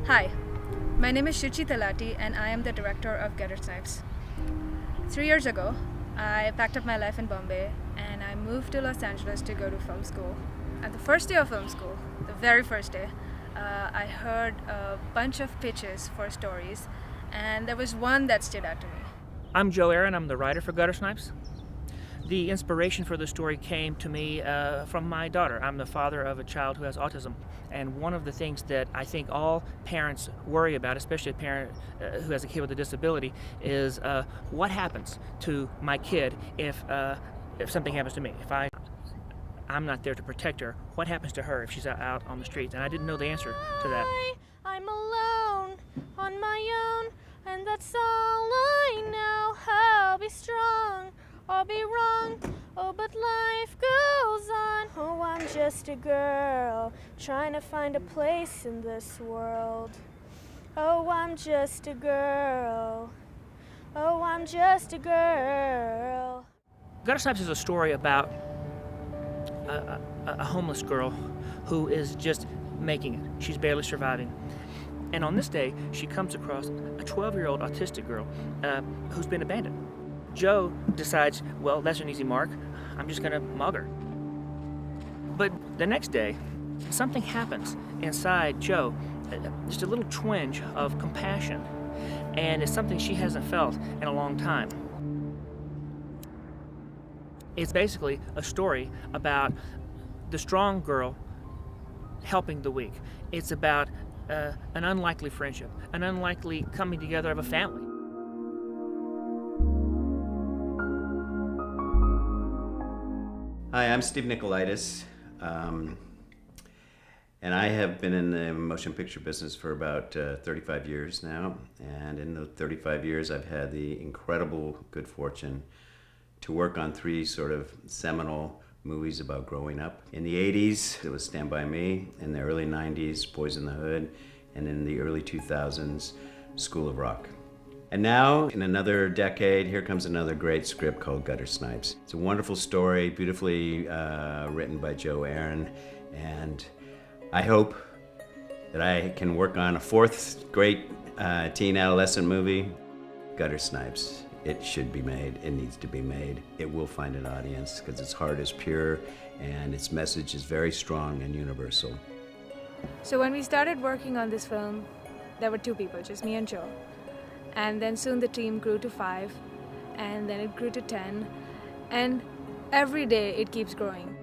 Hi, my name is Shuchi Talati and I am the director of GUTTERSNIPES. 3 years ago, I packed up my life in Bombay and I moved to Los Angeles to go to film school. At the first day of film school, the very first day, I heard a bunch of pitches for stories and there was one that stood out to me. I'm Joe Aaron, I'm the writer for GUTTERSNIPES. The inspiration for the story came to me from my daughter. I'm the father of a child who has autism, and one of the things that I think all parents worry about, especially a parent who has a kid with a disability, is what happens to my kid if something happens to me. If I'm not there to protect her, what happens to her if she's out on the streets? And I didn't know the answer to that. I'm alone on my own, and that's all I know. I'll be strong or be wrong, oh, but life goes on. Oh, I'm just a girl trying to find a place in this world. Oh, I'm just a girl. Oh, I'm just a girl. GUTTERSNIPES is a story about a homeless girl who is just making it. She's barely surviving. And on this day, she comes across a 12-year-old autistic girl who's been abandoned. Joe decides, well, that's an easy mark. I'm just gonna mug her. But the next day, something happens inside Joe, just a little twinge of compassion. And it's something she hasn't felt in a long time. It's basically a story about the strong girl helping the weak. It's about an unlikely friendship, an unlikely coming together of a family. Hi, I'm Steve Nicolaitis, and I have been in the motion picture business for about 35 years now, and in those 35 years I've had the incredible good fortune to work on 3 sort of seminal movies about growing up. In the 80s, it was Stand By Me. In the early 90s, Boys in the Hood. And in the early 2000s, School of Rock. And now, in another decade, here comes another great script called GUTTERSNIPES. It's a wonderful story, beautifully written by Joe Aaron. And I hope that I can work on a 4th great teen adolescent movie, GUTTERSNIPES. It should be made, it needs to be made. It will find an audience because its heart is pure and its message is very strong and universal. So when we started working on this film, there were 2 people, just me and Joe. And then soon the team grew to 5, and then it grew to 10, and every day it keeps growing.